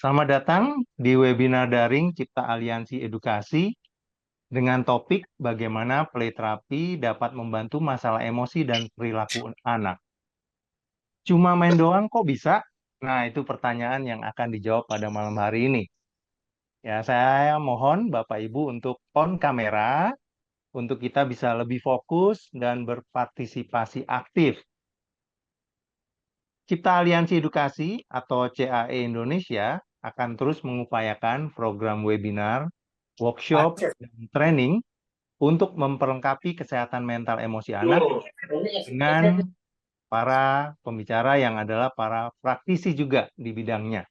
Selamat datang di webinar daring Cipta Aliansi Edukasi dengan topik bagaimana play therapy dapat membantu masalah emosi dan perilaku anak. Cuma main doang kok bisa? Nah, itu pertanyaan yang akan dijawab pada malam hari ini. Ya, saya mohon Bapak Ibu untuk on kamera untuk kita bisa lebih fokus dan berpartisipasi aktif. Cipta Aliansi Edukasi atau CAE Indonesia akan terus mengupayakan program webinar, workshop, dan training untuk memperlengkapi kesehatan mental emosi anak dengan para pembicara yang adalah para praktisi juga di bidangnya.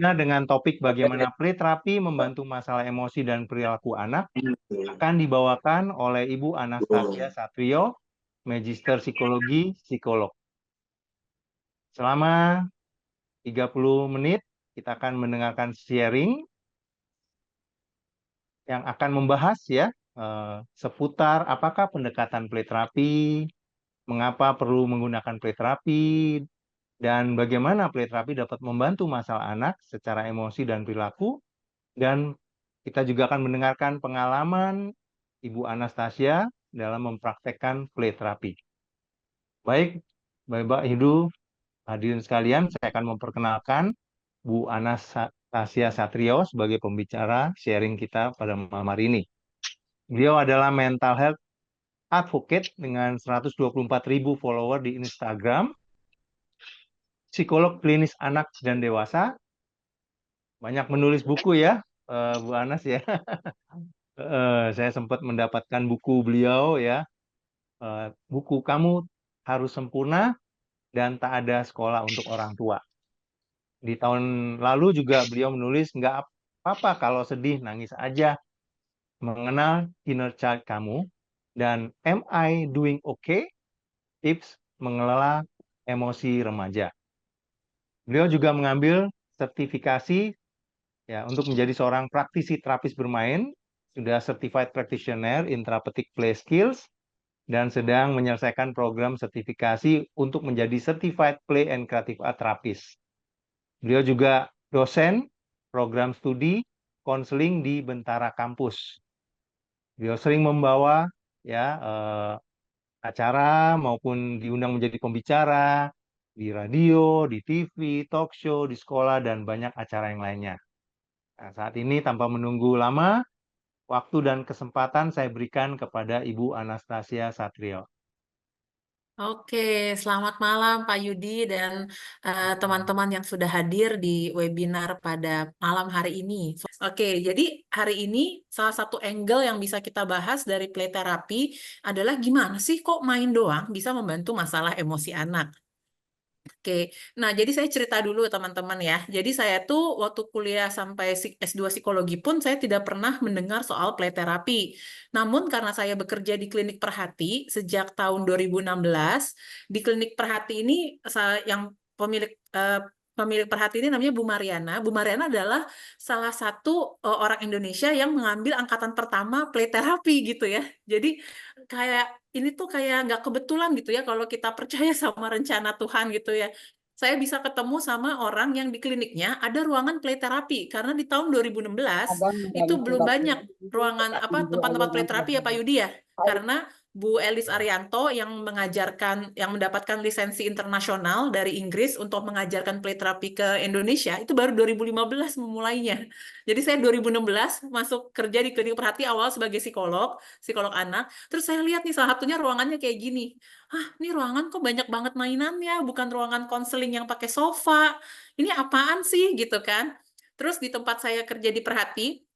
Nah, dengan topik bagaimana play therapy membantu masalah emosi dan perilaku anak akan dibawakan oleh Ibu Anastasia Satrio, Magister Psikologi, Psikolog. Selama 30 menit kita akan mendengarkan sharing yang akan membahas ya seputar apakah pendekatan play therapy, mengapa perlu menggunakan play therapy, dan bagaimana play therapy dapat membantu masalah anak secara emosi dan perilaku. Dan kita juga akan mendengarkan pengalaman Ibu Anastasia dalam mempraktekkan play therapy. Baik, Bapak Ibu hadirin sekalian, saya akan memperkenalkan Bu Anastasia Satrio sebagai pembicara sharing kita pada malam hari ini. Beliau adalah mental health advocate dengan 124.000 follower di Instagram, psikolog klinis anak dan dewasa, banyak menulis buku ya, Bu Anas ya. Saya sempat mendapatkan buku beliau ya, buku Kamu Harus Sempurna dan Tak Ada Sekolah untuk Orang Tua. Di tahun lalu juga beliau menulis nggak apa-apa kalau sedih, nangis aja, mengenal inner child kamu, dan Am I Doing Okay? Tips mengelola emosi remaja. Beliau juga mengambil sertifikasi ya untuk menjadi seorang praktisi terapis bermain, sudah Certified Practitioner in Therapeutic Play Skills, dan sedang menyelesaikan program sertifikasi untuk menjadi Certified Play and Creative Art Therapist. Beliau juga dosen program studi konseling di Bentara Kampus. Beliau sering membawa ya acara maupun diundang menjadi pembicara di radio, di TV, talk show, di sekolah, dan banyak acara yang lainnya. Nah, saat ini tanpa menunggu lama, waktu dan kesempatan saya berikan kepada Ibu Anastasia Satrio. Oke, selamat malam Pak Yudi dan teman-teman yang sudah hadir di webinar pada malam hari ini. Oke, jadi hari ini salah satu angle yang bisa kita bahas dari play therapy adalah gimana sih kok main doang bisa membantu masalah emosi anak. Oke, nah jadi saya cerita dulu teman-teman ya. Jadi saya tuh waktu kuliah sampai S2 psikologi pun saya tidak pernah mendengar soal play therapy. Namun karena saya bekerja di klinik Perhati sejak tahun 2016, di klinik Perhati ini yang pemilik pemilik Perhati ini namanya Bu Mariana. Bu Mariana adalah salah satu orang Indonesia yang mengambil angkatan pertama play therapy gitu ya. Jadi kayak ini tuh kayak nggak kebetulan gitu ya kalau kita percaya sama rencana Tuhan gitu ya. Saya bisa ketemu sama orang yang di kliniknya ada ruangan play therapy karena di tahun 2016 itu belum banyak ruangan apa tempat-tempat play therapy ya Pak Yudi ya. Karena Bu Elis Arianto yang yang mendapatkan lisensi internasional dari Inggris untuk mengajarkan play therapy ke Indonesia itu baru 2015 memulainya. Jadi saya 2016 masuk kerja di klinik Perhati awal sebagai psikolog anak. Terus saya lihat nih salah satunya ruangannya kayak gini. Ini ruangan kok banyak banget mainannya, bukan ruangan konseling yang pakai sofa. Ini apaan sih gitu kan? Terus di tempat saya kerja di Perhati,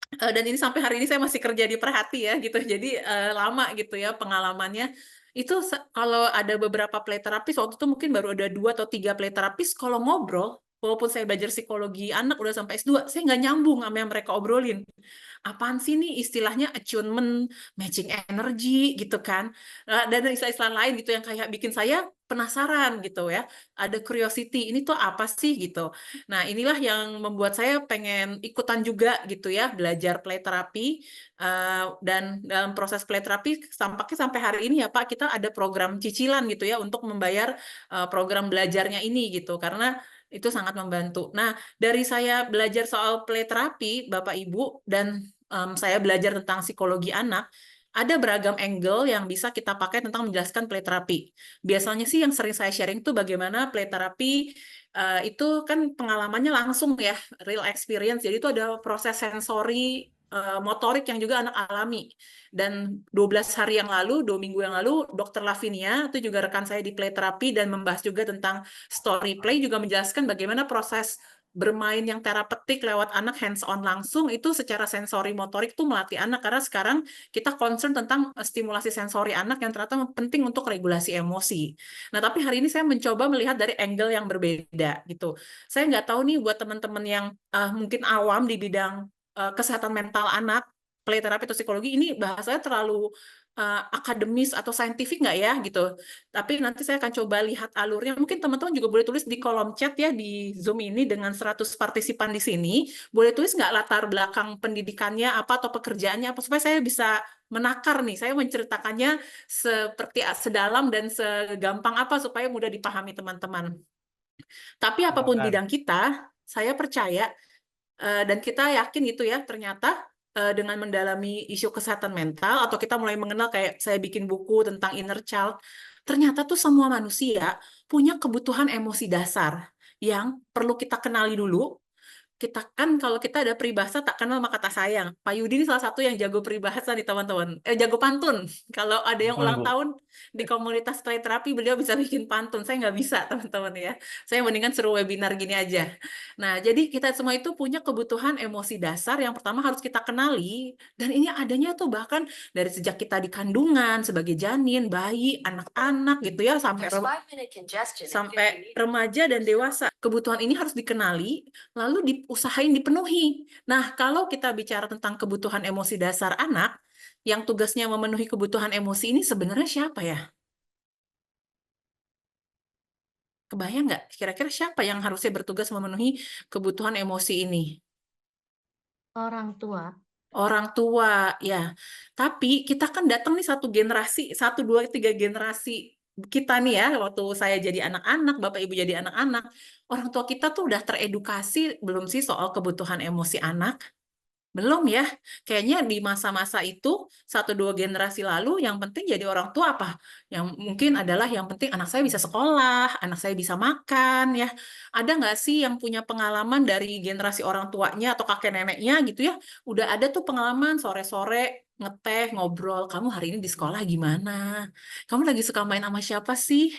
dan ini sampai hari ini saya masih kerja di Perhati ya gitu. Jadi lama gitu ya pengalamannya. Itu kalau ada beberapa play therapist, waktu itu mungkin baru ada 2 atau 3 play therapist, kalau ngobrol, walaupun saya belajar psikologi anak udah sampai S2, saya nggak nyambung sama yang mereka obrolin. Apaan sih nih istilahnya attunement, matching energy gitu kan. Dan istilah-istilah lain gitu yang kayak bikin saya penasaran gitu ya. Ada curiosity, ini tuh apa sih gitu. Nah, inilah yang membuat saya pengen ikutan juga gitu ya, belajar play therapy. Dan dalam proses play therapy, tampaknya sampai hari ini ya Pak, kita ada program cicilan gitu ya untuk membayar program belajarnya ini gitu. Karena Itu sangat membantu. Nah, dari saya belajar soal play terapi, Bapak Ibu, dan saya belajar tentang psikologi anak, ada beragam angle yang bisa kita pakai tentang menjelaskan play terapi. Biasanya sih yang sering saya sharing tuh bagaimana play terapi itu kan pengalamannya langsung ya, real experience. Jadi itu ada proses sensori motorik yang juga anak alami. Dan 12 hari yang lalu, 2 minggu yang lalu, Dr. Lavinia, itu juga rekan saya di play terapi dan membahas juga tentang story play, juga menjelaskan bagaimana proses bermain yang terapeutik lewat anak hands-on langsung itu secara sensori motorik tuh melatih anak, karena sekarang kita concern tentang stimulasi sensori anak yang ternyata penting untuk regulasi emosi. Nah, tapi hari ini saya mencoba melihat dari angle yang berbeda gitu. Saya nggak tahu nih buat teman-teman yang mungkin awam di bidang kesehatan mental anak, play therapy atau psikologi, ini bahasanya terlalu akademis atau saintifik nggak ya gitu. Tapi nanti saya akan coba lihat alurnya. Mungkin teman-teman juga boleh tulis di kolom chat ya di Zoom ini dengan 100 partisipan di sini. Boleh tulis nggak latar belakang pendidikannya apa atau pekerjaannya apa supaya saya bisa menakar nih. Saya menceritakannya seperti sedalam dan segampang apa supaya mudah dipahami teman-teman. Tapi apapun Silakan. bidang kita, saya percaya dan kita yakin gitu ya, ternyata dengan mendalami isu kesehatan mental atau kita mulai mengenal kayak saya bikin buku tentang inner child, ternyata tuh semua manusia punya kebutuhan emosi dasar yang perlu kita kenali dulu. Kita kan kalau kita ada peribahasa tak kenal maka tak sayang. Pak Yudi ini salah satu yang jago peribahasa nih teman-teman. Jago pantun. Kalau ada yang Betul, ulang Bu. tahun di komunitas play terapi, beliau bisa bikin pantun. Saya nggak bisa teman-teman ya. Saya mendingan suruh webinar gini aja. Nah, jadi kita semua itu punya kebutuhan emosi dasar yang pertama harus kita kenali. Dan ini adanya tuh bahkan dari sejak kita di kandungan, sebagai janin, bayi, anak-anak gitu ya, sampai remaja dan dewasa. Kebutuhan ini harus dikenali lalu diusahain dipenuhi. Nah, kalau kita bicara tentang kebutuhan emosi dasar anak, yang tugasnya memenuhi kebutuhan emosi ini sebenarnya siapa ya? Kebayang nggak? Kira-kira siapa yang harusnya bertugas memenuhi kebutuhan emosi ini? Orang tua. Orang tua, ya. Tapi kita kan datang nih satu generasi, 1, 2, 3 generasi kita nih ya, waktu saya jadi anak-anak, Bapak Ibu jadi anak-anak, orang tua kita tuh udah teredukasi belum sih soal kebutuhan emosi anak? Belum ya, kayaknya di masa-masa itu 1, 2 generasi lalu yang penting jadi orang tua apa? Yang mungkin adalah yang penting anak saya bisa sekolah, anak saya bisa makan ya. Ada nggak sih yang punya pengalaman dari generasi orang tuanya atau kakek neneknya gitu ya? Udah ada tuh pengalaman sore-sore ngeteh, ngobrol, kamu hari ini di sekolah gimana? Kamu lagi suka main sama siapa sih?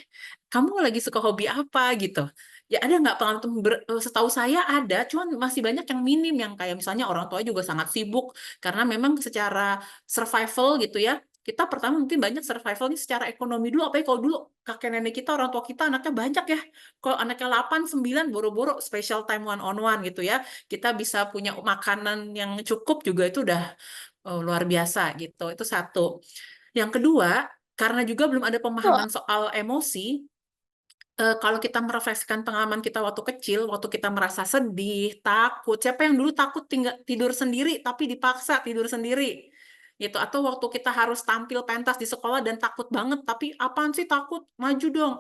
Kamu lagi suka hobi apa gitu? Ya ada nggak pengalaman setahu saya ada, cuman masih banyak yang minim yang kayak misalnya orang tua juga sangat sibuk karena memang secara survival gitu ya. Kita pertama mungkin banyak survival nih secara ekonomi dulu, apalagi kalau dulu kakek nenek kita, orang tua kita anaknya banyak ya. Kalau anaknya 8 9 boro-boro special time one on one gitu ya. Kita bisa punya makanan yang cukup juga itu udah luar biasa gitu. Itu satu. Yang kedua, karena juga belum ada pemahaman soal emosi, kalau kita merefleksikan pengalaman kita waktu kecil, waktu kita merasa sedih, takut, siapa yang dulu takut tidur sendiri, tapi dipaksa tidur sendiri? Gitu. Atau waktu kita harus tampil pentas di sekolah dan takut banget, tapi apaan sih takut? Maju dong.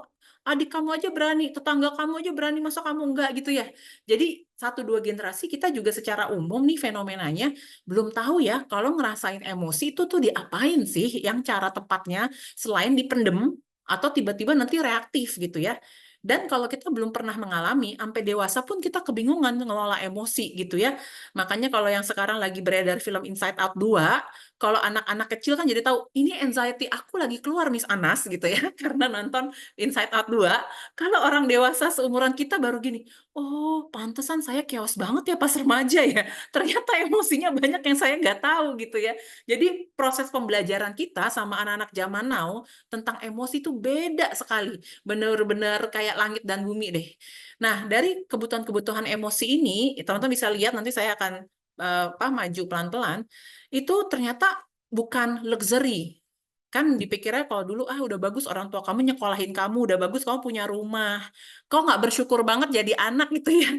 Adik kamu aja berani, tetangga kamu aja berani, masa kamu enggak gitu ya? Jadi 1, 2 generasi kita juga secara umum nih fenomenanya belum tahu ya kalau ngerasain emosi itu tuh diapain sih yang cara tepatnya selain dipendem atau tiba-tiba nanti reaktif gitu ya. Dan kalau kita belum pernah mengalami, sampai dewasa pun kita kebingungan ngelola emosi gitu ya. Makanya kalau yang sekarang lagi beredar film Inside Out 2, kalau anak-anak kecil kan jadi tahu, ini anxiety aku lagi keluar Miss Anas gitu ya, karena nonton Inside Out 2. Kalau orang dewasa seumuran kita baru gini, oh pantesan saya chaos banget ya pas remaja ya. Ternyata emosinya banyak yang saya nggak tahu gitu ya. Jadi proses pembelajaran kita sama anak-anak zaman now tentang emosi itu beda sekali. Bener-bener kayak langit dan bumi deh. Nah, dari kebutuhan-kebutuhan emosi ini, teman-teman bisa lihat nanti saya akan maju pelan-pelan. Itu ternyata bukan luxury. Kan dipikirnya kalau dulu udah bagus orang tua kamu nyekolahin kamu, udah bagus kamu punya rumah. Kok nggak bersyukur banget jadi anak gitu ya.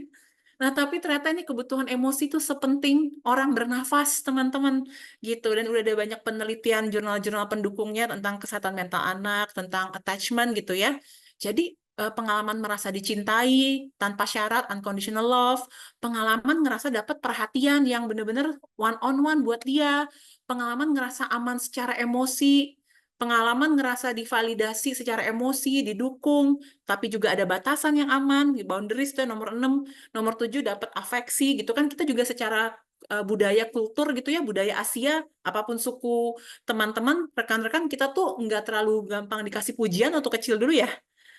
Nah, tapi ternyata ini kebutuhan emosi itu sepenting orang bernafas, teman-teman, gitu. Dan udah ada banyak penelitian jurnal-jurnal pendukungnya tentang kesehatan mental anak, tentang attachment gitu ya. Jadi pengalaman merasa dicintai tanpa syarat, unconditional love, pengalaman ngerasa dapat perhatian yang benar-benar one on one buat dia, pengalaman ngerasa aman secara emosi, pengalaman ngerasa divalidasi secara emosi, didukung, tapi juga ada batasan yang aman, boundaries itu nomor 6, nomor 7 dapat afeksi gitu kan, kita juga secara budaya kultur gitu ya, budaya Asia, apapun suku teman-teman, rekan-rekan kita tuh nggak terlalu gampang dikasih pujian atau kecil dulu ya.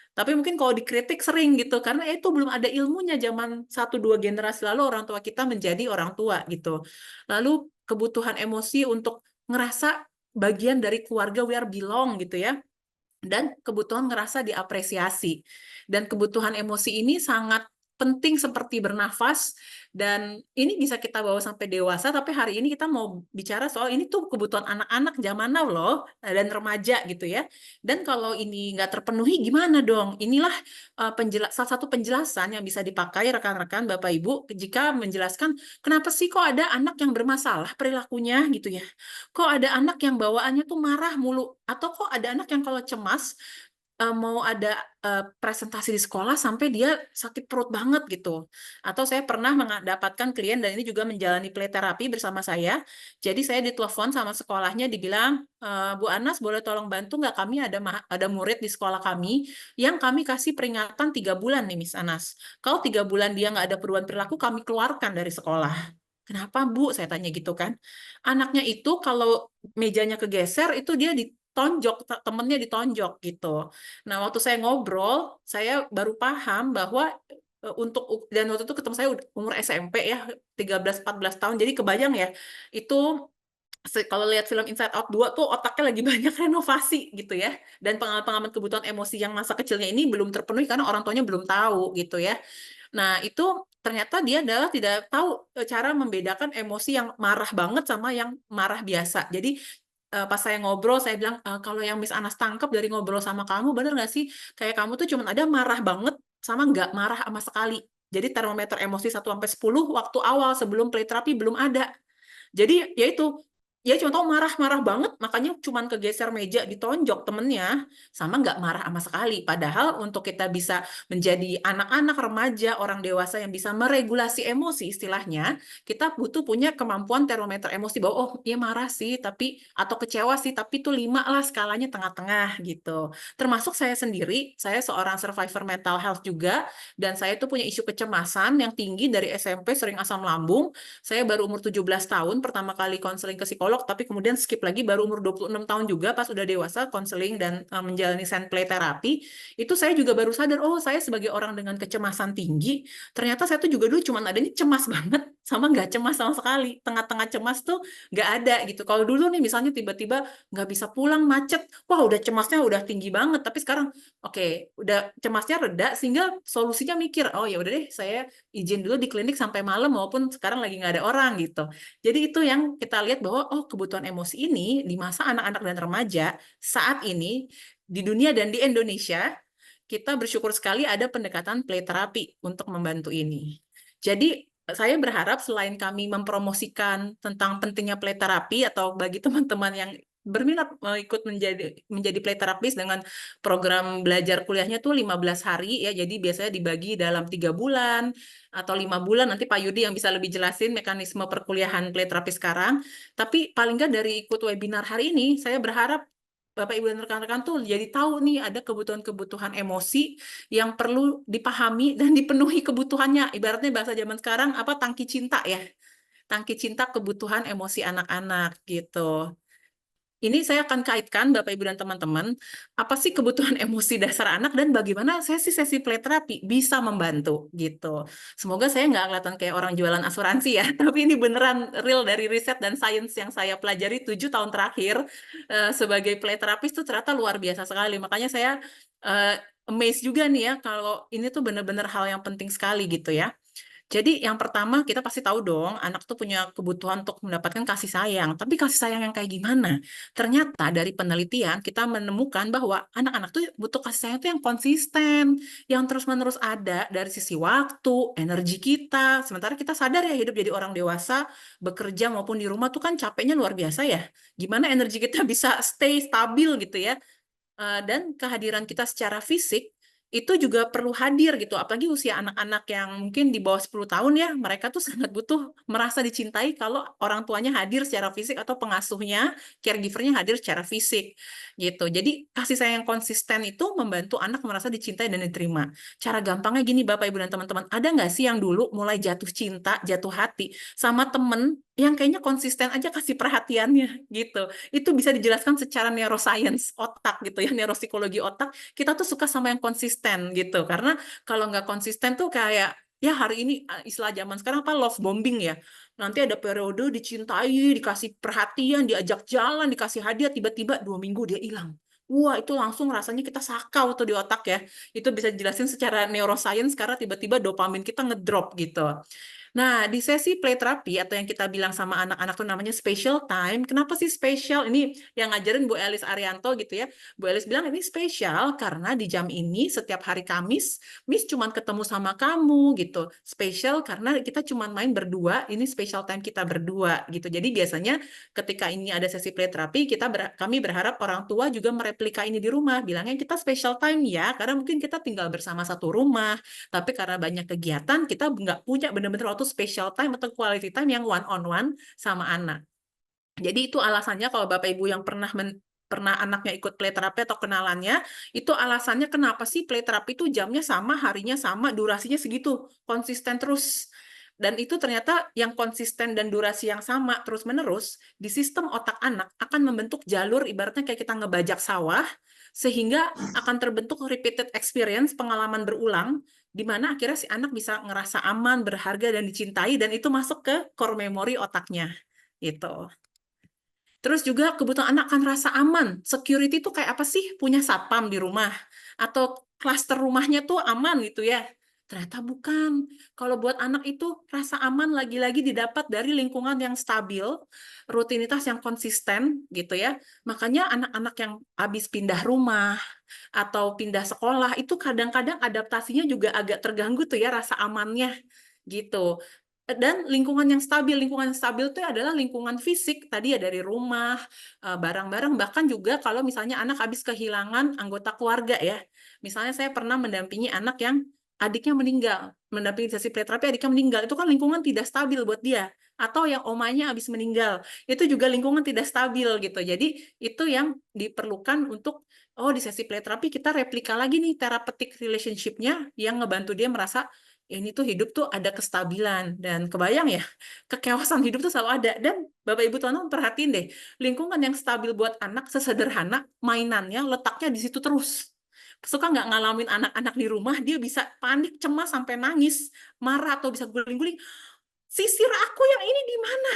Tapi mungkin kalau dikritik sering gitu, karena itu belum ada ilmunya zaman 1-2 generasi lalu orang tua kita menjadi orang tua gitu. Lalu kebutuhan emosi untuk ngerasa bagian dari keluarga, we are belong gitu ya. Dan kebutuhan ngerasa diapresiasi. Dan kebutuhan emosi ini sangat penting seperti bernafas, dan ini bisa kita bawa sampai dewasa, tapi hari ini kita mau bicara soal ini tuh kebutuhan anak-anak zaman now loh, dan remaja gitu ya. Dan kalau ini nggak terpenuhi gimana dong? Inilah salah satu penjelasan yang bisa dipakai rekan-rekan Bapak Ibu jika menjelaskan kenapa sih kok ada anak yang bermasalah perilakunya gitu ya. Kok ada anak yang bawaannya tuh marah mulu, atau kok ada anak yang kalau cemas mau ada presentasi di sekolah sampai dia sakit perut banget gitu. Atau saya pernah mendapatkan klien, dan ini juga menjalani play terapi bersama saya. Jadi saya ditelepon sama sekolahnya, dibilang, Bu Anas boleh tolong bantu nggak, kami ada murid di sekolah kami yang kami kasih peringatan 3 bulan nih Miss Anas. Kalau 3 bulan dia nggak ada perubahan perilaku, kami keluarkan dari sekolah. Kenapa Bu? Saya tanya gitu kan. Anaknya itu kalau mejanya kegeser, itu dia ditonjok, temennya ditonjok gitu. Nah, waktu saya ngobrol, saya baru paham bahwa dan waktu itu ketemu saya umur SMP ya, 13-14 tahun. Jadi kebayang ya, itu kalau lihat film Inside Out 2 tuh otaknya lagi banyak renovasi gitu ya. Dan pengalaman kebutuhan emosi yang masa kecilnya ini belum terpenuhi karena orang tuanya belum tahu gitu ya. Nah, itu ternyata dia adalah tidak tahu cara membedakan emosi yang marah banget sama yang marah biasa. Jadi pas saya ngobrol, saya bilang, kalau yang Miss Anas tangkap dari ngobrol sama kamu, bener nggak sih? Kayak kamu tuh cuma ada marah banget sama nggak marah sama sekali. Jadi termometer emosi 1-10 waktu awal sebelum play terapi belum ada. Jadi ya itu, ya cuma tahu marah-marah banget, makanya cuman kegeser meja ditonjok temennya, sama nggak marah sama sekali. Padahal untuk kita bisa menjadi anak-anak, remaja, orang dewasa yang bisa meregulasi emosi istilahnya, kita butuh punya kemampuan termometer emosi bahwa oh dia marah sih, tapi atau kecewa sih, tapi itu 5 lah skalanya, tengah-tengah gitu. Termasuk saya sendiri, saya seorang survivor mental health juga, dan saya tuh punya isu kecemasan yang tinggi dari SMP, sering asam lambung. Saya baru umur 17 tahun pertama kali konseling ke psikolog, tapi kemudian skip lagi baru umur 26 tahun juga pas udah dewasa konseling dan menjalani sand play terapi. Itu saya juga baru sadar, oh saya sebagai orang dengan kecemasan tinggi, ternyata saya tuh juga dulu cuma adanya cemas banget sama nggak cemas sama sekali. Tengah-tengah cemas tuh nggak ada gitu. Kalau dulu nih misalnya tiba-tiba nggak bisa pulang macet, wah udah cemasnya udah tinggi banget. Tapi sekarang oke, udah cemasnya reda sehingga solusinya mikir, oh ya udah deh saya izin dulu di klinik sampai malam walaupun sekarang lagi nggak ada orang gitu. Jadi itu yang kita lihat bahwa oh kebutuhan emosi ini di masa anak-anak dan remaja saat ini di dunia dan di Indonesia, kita bersyukur sekali ada pendekatan play terapi untuk membantu ini. Jadi saya berharap selain kami mempromosikan tentang pentingnya play terapi, atau bagi teman-teman yang berminat ikut menjadi play terapis dengan program belajar kuliahnya tuh 15 hari ya, jadi biasanya dibagi dalam 3 bulan atau 5 bulan, nanti Pak Yudi yang bisa lebih jelasin mekanisme perkuliahan play terapi sekarang. Tapi paling nggak dari ikut webinar hari ini, saya berharap Bapak Ibu dan rekan-rekan tuh jadi tahu nih ada kebutuhan-kebutuhan emosi yang perlu dipahami dan dipenuhi kebutuhannya. Ibaratnya bahasa zaman sekarang apa, tangki cinta ya. Tangki cinta kebutuhan emosi anak-anak gitu. Ini saya akan kaitkan Bapak Ibu dan teman-teman, apa sih kebutuhan emosi dasar anak dan bagaimana sesi-sesi play terapi bisa membantu gitu. Semoga saya nggak kelihatan kayak orang jualan asuransi ya, tapi ini beneran real dari riset dan sains yang saya pelajari 7 tahun terakhir sebagai play terapis tuh ternyata luar biasa sekali. Makanya saya amazed juga nih ya kalau ini tuh bener-bener hal yang penting sekali gitu ya. Jadi yang pertama kita pasti tahu dong, anak tuh punya kebutuhan untuk mendapatkan kasih sayang. Tapi kasih sayang yang kayak gimana? Ternyata dari penelitian kita menemukan bahwa anak-anak tuh butuh kasih sayang tuh yang konsisten, yang terus-menerus ada dari sisi waktu, energi kita. Sementara kita sadar ya hidup jadi orang dewasa, bekerja maupun di rumah tuh kan capeknya luar biasa ya. Gimana energi kita bisa stay stabil gitu ya. Dan kehadiran kita secara fisik itu juga perlu hadir gitu. Apalagi usia anak-anak yang mungkin di bawah 10 tahun ya, mereka tuh sangat butuh merasa dicintai kalau orang tuanya hadir secara fisik atau pengasuhnya, caregivernya hadir secara fisik gitu. Jadi kasih sayang yang konsisten itu membantu anak merasa dicintai dan diterima. Cara gampangnya gini Bapak Ibu dan teman-teman, ada nggak sih yang dulu mulai jatuh cinta, jatuh hati sama temen yang kayaknya konsisten aja kasih perhatiannya gitu. Itu bisa dijelaskan secara neuroscience otak gitu ya, neuropsikologi otak. Kita tuh suka sama yang konsisten gitu. Karena kalau nggak konsisten tuh kayak ya hari ini istilah zaman sekarang apa love bombing ya. Nanti ada periode dicintai, dikasih perhatian, diajak jalan, dikasih hadiah, tiba-tiba 2 minggu dia hilang. Wah, itu langsung rasanya kita sakau tuh di otak ya. Itu bisa dijelasin secara neuroscience karena tiba-tiba dopamin kita ngedrop gitu. Nah, di sesi play therapy atau yang kita bilang sama anak-anak tuh namanya special time. Kenapa sih special? Ini yang ngajarin Bu Elis Arianto gitu ya. Bu Elis bilang ini spesial karena di jam ini setiap hari Kamis, Miss cuman ketemu sama kamu gitu. Spesial karena kita cuman main berdua, ini special time kita berdua gitu. Jadi biasanya ketika ini ada sesi play therapy, kami berharap orang tua juga mereplika ini di rumah. Bilangnya kita special time ya, karena mungkin kita tinggal bersama satu rumah, tapi karena banyak kegiatan, kita nggak punya benar-benar waktu special time atau quality time yang one on one sama anak. Jadi itu alasannya kalau Bapak Ibu yang pernah anaknya ikut play therapy atau kenalannya, itu alasannya kenapa sih play therapy itu jamnya sama, harinya sama, durasinya segitu, konsisten terus. Dan itu ternyata yang konsisten dan durasi yang sama terus-menerus, di sistem otak anak akan membentuk jalur ibaratnya kayak kita ngebajak sawah, sehingga akan terbentuk repeated experience, pengalaman berulang, di mana akhirnya si anak bisa ngerasa aman, berharga, dan dicintai, dan itu masuk ke core memory otaknya. Gitu. Terus juga kebutuhan anak akan rasa aman. Security itu kayak apa sih? Punya satpam di rumah. Atau klaster rumahnya tuh aman gitu ya. Ternyata bukan. Kalau buat anak itu rasa aman lagi-lagi didapat dari lingkungan yang stabil, rutinitas yang konsisten gitu ya. Makanya anak-anak yang habis pindah rumah atau pindah sekolah itu kadang-kadang adaptasinya juga agak terganggu tuh ya rasa amannya gitu. Dan lingkungan yang stabil itu adalah lingkungan fisik tadi ya dari rumah, barang-barang, bahkan juga kalau misalnya anak habis kehilangan anggota keluarga ya. Misalnya saya pernah mendampingi anak yang adiknya meninggal, mendampingi sesi terapi adiknya meninggal, itu kan lingkungan tidak stabil buat dia. Atau yang omanya habis meninggal, itu juga lingkungan tidak stabil gitu. Jadi itu yang diperlukan untuk di sesi terapi kita replika lagi nih therapeutic relationship-nya yang ngebantu dia merasa ini tuh hidup tuh ada kestabilan, dan kebayang ya kekeosan hidup tuh selalu ada. Dan Bapak Ibu teman-teman perhatiin deh, lingkungan yang stabil buat anak sesederhana mainannya letaknya di situ terus. Suka nggak ngalamin anak-anak di rumah dia bisa panik, cemas sampai nangis, marah atau bisa guling-guling, sisir aku yang ini di mana,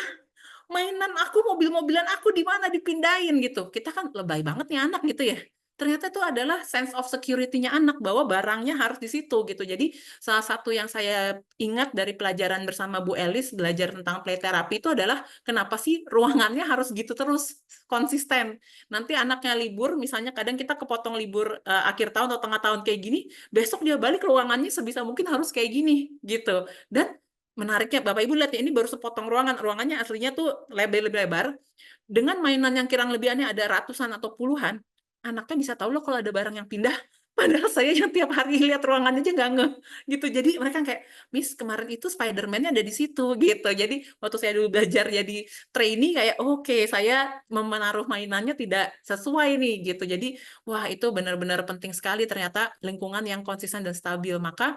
mainan aku, mobil-mobilan aku di mana, dipindahin gitu. Kita kan lebay banget nih anak gitu ya. Ternyata itu adalah sense of security-nya anak bahwa barangnya harus di situ gitu. Jadi salah satu yang saya ingat dari pelajaran bersama Bu Elis belajar tentang play therapy itu adalah kenapa sih ruangannya harus gitu terus konsisten. Nanti anaknya libur, misalnya kadang kita kepotong libur akhir tahun atau tengah tahun kayak gini, besok dia balik ke ruangannya sebisa mungkin harus kayak gini gitu. Dan menariknya, Bapak Ibu lihat ya, ini baru sepotong ruangan. Ruangannya aslinya tuh lebih lebar. Dengan mainan yang kirang lebih aneh ada ratusan atau puluhan, anaknya bisa tahu loh kalau ada barang yang pindah. Padahal saya yang tiap hari lihat ruangannya aja nggak ngeh gitu. Jadi mereka kayak, Miss kemarin itu Spider-Man-nya ada di situ gitu. Jadi waktu saya dulu belajar jadi trainee kayak oke, saya menaruh mainannya tidak sesuai nih gitu. Jadi wah itu benar-benar penting sekali ternyata lingkungan yang konsisten dan stabil. Maka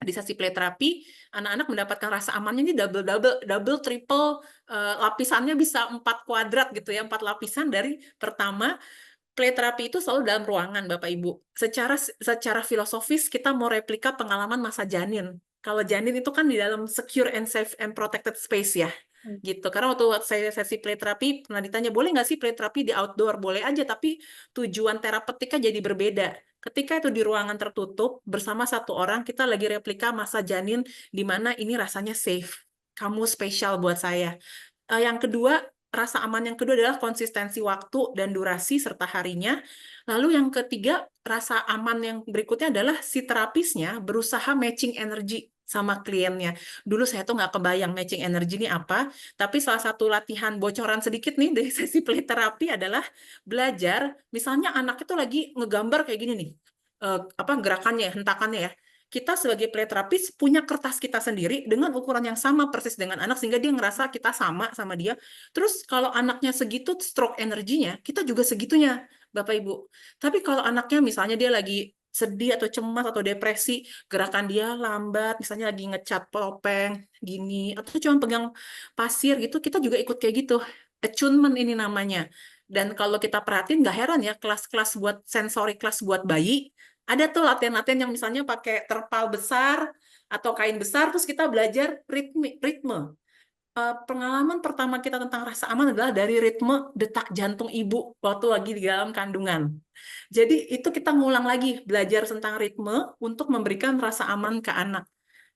di sesi play terapi anak-anak mendapatkan rasa amannya ini double triple, lapisannya bisa 4 kuadrat gitu ya, 4 lapisan. Dari pertama, play terapi itu selalu dalam ruangan Bapak Ibu. Secara filosofis kita mau replika pengalaman masa janin. Kalau janin itu kan di dalam secure and safe and protected space ya. Gitu. Karena waktu saya sesi play terapi pernah ditanya, boleh nggak sih play terapi di outdoor? Boleh aja, tapi tujuan terapeutiknya jadi berbeda. Ketika itu di ruangan tertutup bersama satu orang, kita lagi replika masa janin di mana ini rasanya safe. Kamu spesial buat saya. Yang kedua, rasa aman yang kedua adalah konsistensi waktu dan durasi serta harinya. Lalu yang ketiga, rasa aman yang berikutnya adalah si terapisnya berusaha matching energi sama kliennya. Dulu saya tuh nggak kebayang matching energi ini apa, tapi salah satu latihan bocoran sedikit nih dari sesi play terapi adalah belajar, misalnya anak itu lagi ngegambar kayak gini nih. gerakannya, hentakannya ya. Kita sebagai play terapis punya kertas kita sendiri dengan ukuran yang sama persis dengan anak sehingga dia ngerasa kita sama dia. Terus kalau anaknya segitu stroke energinya, kita juga segitunya, Bapak Ibu. Tapi kalau anaknya misalnya dia lagi sedih atau cemas atau depresi, gerakan dia lambat, misalnya lagi ngecat topeng gini atau cuma pegang pasir gitu, kita juga ikut kayak gitu. Attunement ini namanya. Dan kalau kita perhatiin nggak heran ya, kelas-kelas buat sensori, kelas buat bayi ada tuh latihan-latihan yang misalnya pakai terpal besar atau kain besar, terus kita belajar ritme. Pengalaman pertama kita tentang rasa aman adalah dari ritme detak jantung ibu waktu lagi di dalam kandungan. Jadi itu kita ngulang lagi, belajar tentang ritme untuk memberikan rasa aman ke anak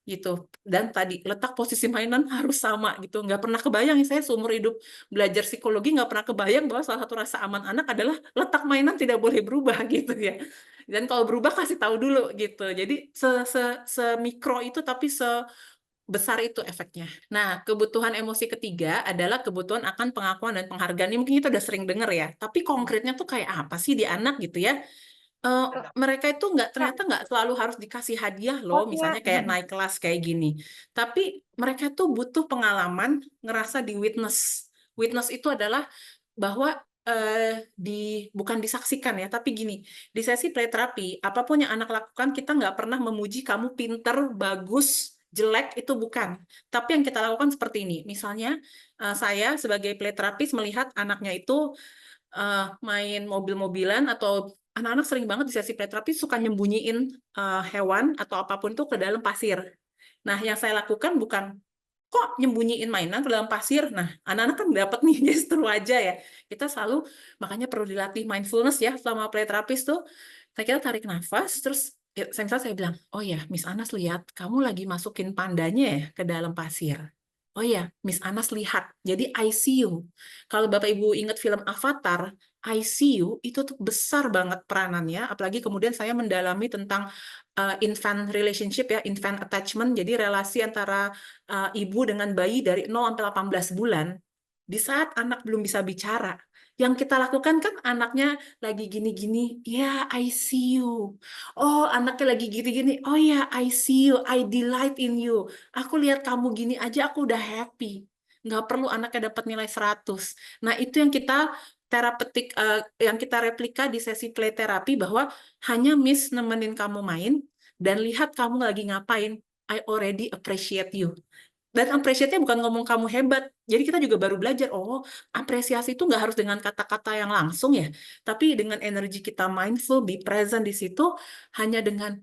gitu. Dan tadi letak posisi mainan harus sama gitu. Nggak pernah kebayang ya, saya seumur hidup belajar psikologi nggak pernah kebayang bahwa salah satu rasa aman anak adalah letak mainan tidak boleh berubah gitu ya. Dan kalau berubah kasih tahu dulu gitu. Jadi semikro itu tapi sebesar itu efeknya. Nah, kebutuhan emosi ketiga adalah kebutuhan akan pengakuan dan penghargaan. Ini mungkin kita udah sering dengar ya. Tapi konkretnya tuh kayak apa sih di anak gitu ya? Mereka itu ternyata nggak selalu harus dikasih hadiah loh, misalnya kayak naik kelas kayak gini. Tapi mereka tuh butuh pengalaman ngerasa di witness. Witness itu adalah bahwa bukan disaksikan ya, tapi gini, di sesi play terapi, apapun yang anak lakukan, kita nggak pernah memuji kamu pinter, bagus, jelek, itu bukan. Tapi yang kita lakukan seperti ini, misalnya saya sebagai play terapis melihat anaknya itu main mobil-mobilan atau anak-anak sering banget di sesi play terapi suka nyembunyiin hewan atau apapun itu ke dalam pasir. Nah, yang saya lakukan bukan kok nyembunyiin mainan ke dalam pasir. Nah, anak-anak kan dapat nih gestur wajah ya. Kita selalu, makanya perlu dilatih mindfulness ya selama play terapis tuh. Kita tarik nafas, terus saya bilang, oh ya, Miss Anas lihat, kamu lagi masukin pandanya ya ke dalam pasir. Oh ya, Miss Anas lihat. Jadi I see you. Kalau Bapak Ibu ingat film Avatar, I see you itu tuh besar banget peranannya. Apalagi kemudian saya mendalami tentang infant relationship ya, infant attachment. Jadi relasi antara ibu dengan bayi dari 0 sampai 18 bulan. Di saat anak belum bisa bicara, yang kita lakukan kan anaknya lagi gini-gini, ya I see you. Oh, anaknya lagi gini-gini, oh ya I see you, I delight in you. Aku lihat kamu gini aja aku udah happy. Nggak perlu anaknya dapat nilai 100. Nah, itu yang kita terapeutik, yang kita replika di sesi play terapi bahwa hanya Miss nemenin kamu main dan lihat kamu lagi ngapain. I already appreciate you. Dan appreciate-nya bukan ngomong kamu hebat. Jadi kita juga baru belajar, oh apresiasi itu nggak harus dengan kata-kata yang langsung ya. Tapi dengan energi kita mindful, be present di situ, hanya dengan,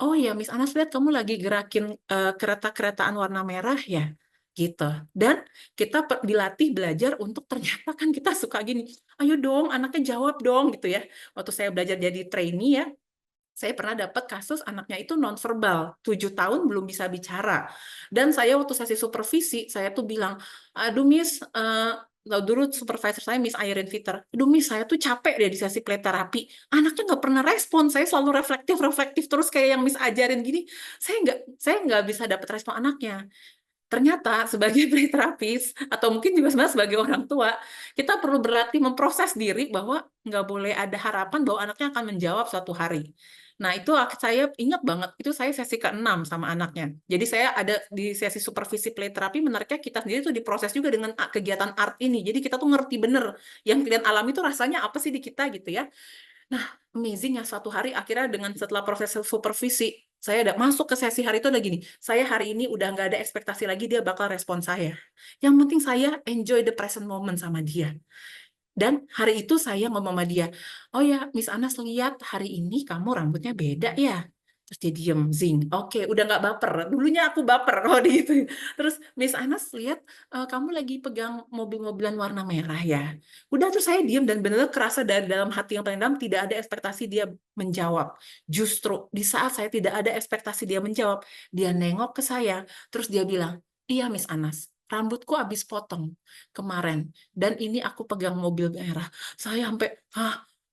oh ya Miss Anas lihat kamu lagi gerakin kereta-keretaan warna merah ya. Gitu. Dan kita dilatih belajar untuk ternyata kan kita suka gini, ayo dong anaknya jawab dong gitu ya. Waktu saya belajar jadi trainee ya, saya pernah dapat kasus anaknya itu nonverbal, 7 tahun belum bisa bicara. Dan saya waktu sesi supervisi, saya tuh bilang, aduh Miss, dulu supervisor saya Miss Irene Fitter, aduh Miss saya tuh capek deh di sesi play terapi. Anaknya nggak pernah respon, saya selalu reflektif terus kayak yang Miss ajarin gini, saya nggak bisa dapat respon anaknya. Ternyata sebagai play terapis, atau mungkin juga sebenarnya sebagai orang tua, kita perlu berlatih memproses diri bahwa nggak boleh ada harapan bahwa anaknya akan menjawab suatu hari. Nah, itu saya ingat banget, itu saya sesi ke-6 sama anaknya. Jadi saya ada di sesi supervisi play terapi, menariknya kita sendiri tuh diproses juga dengan kegiatan art ini. Jadi kita tuh ngerti bener, yang kalian alami itu rasanya apa sih di kita gitu ya. Nah, amazing ya, suatu hari akhirnya setelah proses supervisi, saya udah masuk ke sesi hari itu udah gini, saya hari ini udah nggak ada ekspektasi lagi dia bakal respon saya. Yang penting saya enjoy the present moment sama dia. Dan hari itu saya ngomong sama dia, oh ya Miss Anas lihat hari ini kamu rambutnya beda ya. Terus dia diem, zing. Oke, udah nggak baper. Dulunya aku baper kalau gitu. Terus Miss Anas lihat kamu lagi pegang mobil-mobilan warna merah ya. Udah terus saya diem dan benar kerasa dari dalam hati yang paling dalam tidak ada ekspektasi dia menjawab. Justru di saat saya tidak ada ekspektasi dia menjawab, dia nengok ke saya, terus dia bilang, iya Miss Anas, rambutku habis potong kemarin dan ini aku pegang mobil merah. Saya sampai,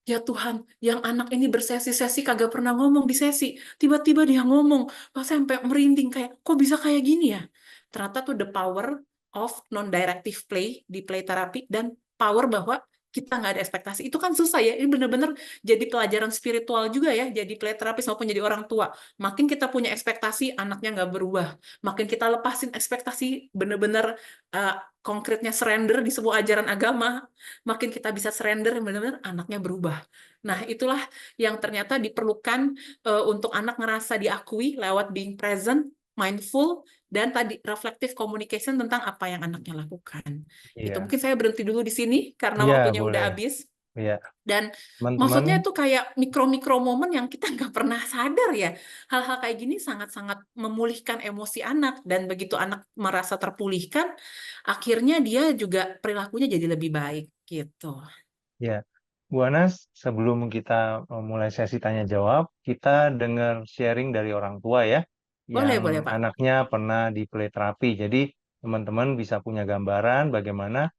ya Tuhan, yang anak ini bersesi-sesi kagak pernah ngomong di sesi. Tiba-tiba dia ngomong. Saya sampai merinding kayak, kok bisa kayak gini ya? Ternyata tuh the power of non-directive play di play therapy dan power bahwa kita nggak ada ekspektasi, itu kan susah ya. Ini bener-bener jadi pelajaran spiritual juga ya, jadi play terapis maupun jadi orang tua. Makin kita punya ekspektasi, anaknya nggak berubah. Makin kita lepasin ekspektasi, bener-bener konkretnya surrender di sebuah ajaran agama, makin kita bisa surrender, bener-bener anaknya berubah. Nah, itulah yang ternyata diperlukan untuk anak ngerasa diakui lewat being present, mindful, dan tadi reflective communication tentang apa yang anaknya lakukan. Gitu. Iya, Mungkin saya berhenti dulu di sini karena iya waktunya udah boleh. habis. Iya, Dan teman-teman. maksudnya itu kayak mikro-mikro momen yang kita nggak pernah sadar ya. Hal-hal kayak gini sangat-sangat memulihkan emosi anak. Dan begitu anak merasa terpulihkan, akhirnya dia juga perilakunya jadi lebih baik gitu. Ya, Bu Anas, sebelum kita mulai sesi tanya jawab, kita dengar sharing dari orang tua ya, Boleh, boleh yang Pak. anaknya pernah di play terapi. Jadi teman-teman bisa punya gambaran bagaimana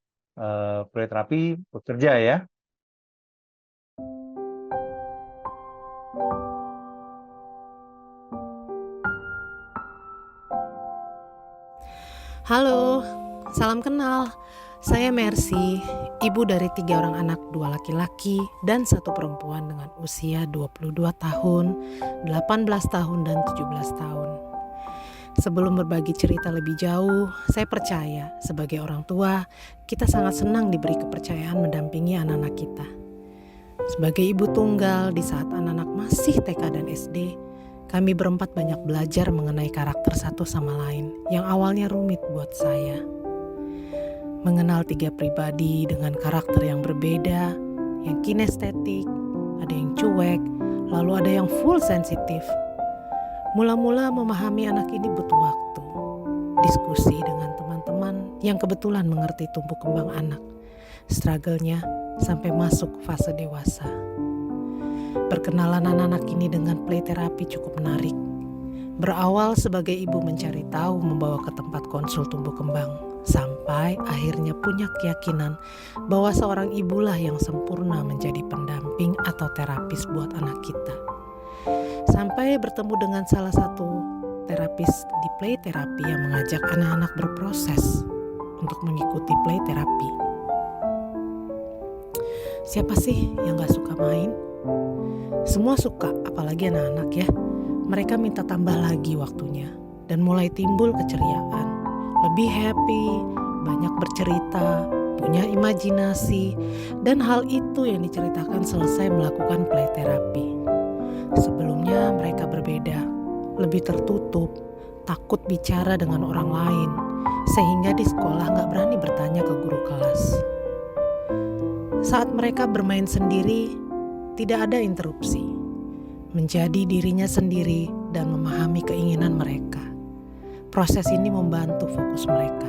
play terapi bekerja ya. Halo, salam kenal. Saya Mercy, ibu dari 3 orang anak, 2 laki-laki dan 1 perempuan dengan usia 22 tahun, 18 tahun, dan 17 tahun. Sebelum berbagi cerita lebih jauh, saya percaya sebagai orang tua, kita sangat senang diberi kepercayaan mendampingi anak-anak kita. Sebagai ibu tunggal di saat anak-anak masih TK dan SD, kami berempat banyak belajar mengenai karakter satu sama lain yang awalnya rumit buat saya. Mengenal 3 pribadi dengan karakter yang berbeda, yang kinestetik, ada yang cuek, lalu ada yang full sensitif. Mula-mula memahami anak ini butuh waktu. Diskusi dengan teman-teman yang kebetulan mengerti tumbuh kembang anak. Struggle-nya sampai masuk fase dewasa. Perkenalan anak-anak ini dengan play terapi cukup menarik. Berawal sebagai ibu mencari tahu membawa ke tempat konsul tumbuh kembang, sampai akhirnya punya keyakinan bahwa seorang ibulah yang sempurna menjadi pendamping atau terapis buat anak kita. Sampai bertemu dengan salah satu terapis di play terapi yang mengajak anak-anak berproses untuk mengikuti play terapi. Siapa sih yang gak suka main? Semua suka, apalagi anak-anak ya. Mereka minta tambah lagi waktunya dan mulai timbul keceriaan. Lebih happy, banyak bercerita, punya imajinasi, dan hal itu yang diceritakan selesai melakukan play terapi. Sebelumnya mereka berbeda, lebih tertutup, takut bicara dengan orang lain, sehingga di sekolah gak berani bertanya ke guru kelas. Saat mereka bermain sendiri, tidak ada interupsi. Menjadi dirinya sendiri dan memahami keinginan mereka. Proses ini membantu fokus mereka.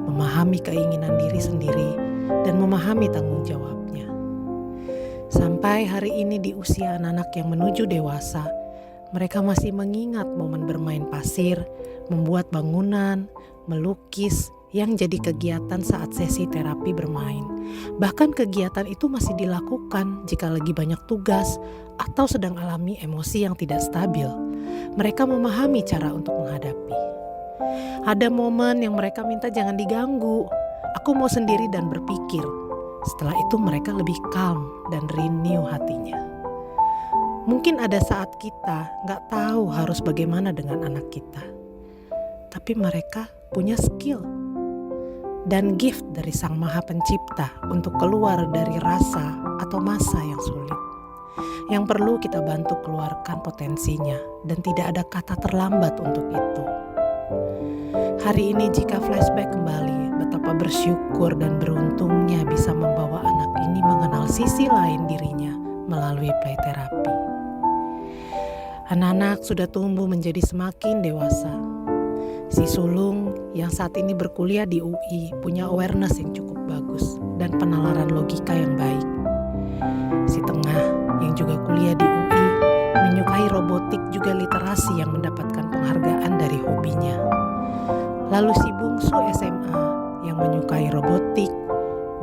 Memahami keinginan diri sendiri dan memahami tanggung jawabnya. Sampai hari ini di usia anak-anak yang menuju dewasa, mereka masih mengingat momen bermain pasir, membuat bangunan, melukis, yang jadi kegiatan saat sesi terapi bermain. Bahkan kegiatan itu masih dilakukan jika lagi banyak tugas atau sedang alami emosi yang tidak stabil. Mereka memahami cara untuk menghadapi. Ada momen yang mereka minta jangan diganggu. Aku mau sendiri dan berpikir. Setelah itu mereka lebih calm dan renew hatinya. Mungkin ada saat kita gak tahu harus bagaimana dengan anak kita. Tapi mereka punya skill dan gift dari Sang Maha Pencipta untuk keluar dari rasa atau masa yang sulit. Yang perlu kita bantu keluarkan potensinya dan tidak ada kata terlambat untuk itu. Hari ini jika flashback kembali, betapa bersyukur dan beruntungnya bisa membawa anak ini mengenal sisi lain dirinya melalui play terapi. Anak-anak sudah tumbuh menjadi semakin dewasa. Si sulung yang saat ini berkuliah di UI punya awareness yang cukup bagus dan penalaran logika yang baik. Si tengah yang juga kuliah di UI menyukai robotik juga literasi yang mendapatkan penghargaan dari hobinya. Lalu si bungsu SMA yang menyukai robotik,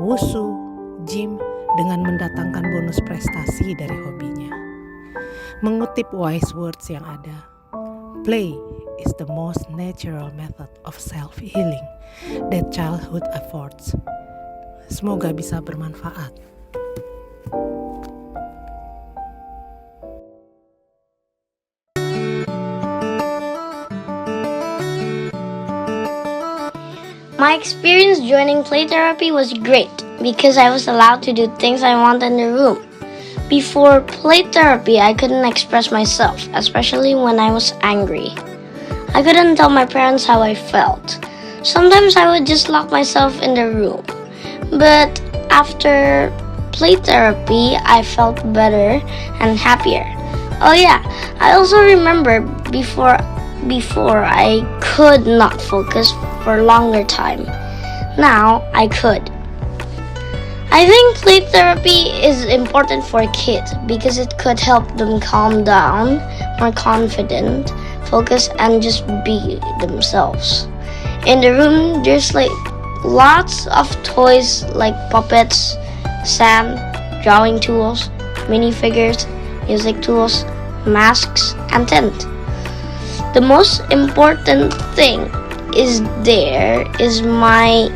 wushu, gym dengan mendatangkan bonus prestasi dari hobinya. Mengutip wise words yang ada, play is the most natural method of self-healing that childhood affords. Semoga bisa bermanfaat. My experience joining play therapy was great because I was allowed to do things I want in the room. Before play therapy, I couldn't express myself, especially when I was angry. I couldn't tell my parents how I felt. Sometimes I would just lock myself in the room. But after play therapy, I felt better and happier. Oh yeah, I also remember before I could not focus for a longer time. Now I could. I think play therapy is important for kids because it could help them calm down, more confident, focus, and just be themselves. In the room, there's like lots of toys like puppets, sand, drawing tools, minifigures, music tools, masks, and tent. The most important thing is there is my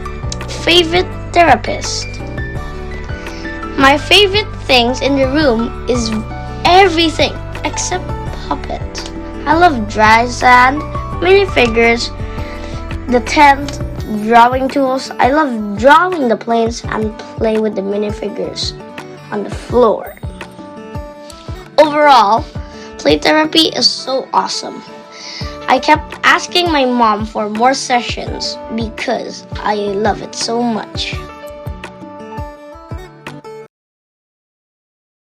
favorite therapist. My favorite things in the room is everything except puppet. I love dry sand, minifigures, the tent, drawing tools. I love drawing the planes and play with the minifigures on the floor. Overall, play therapy is so awesome. I kept asking my mom for more sessions because I love it so much.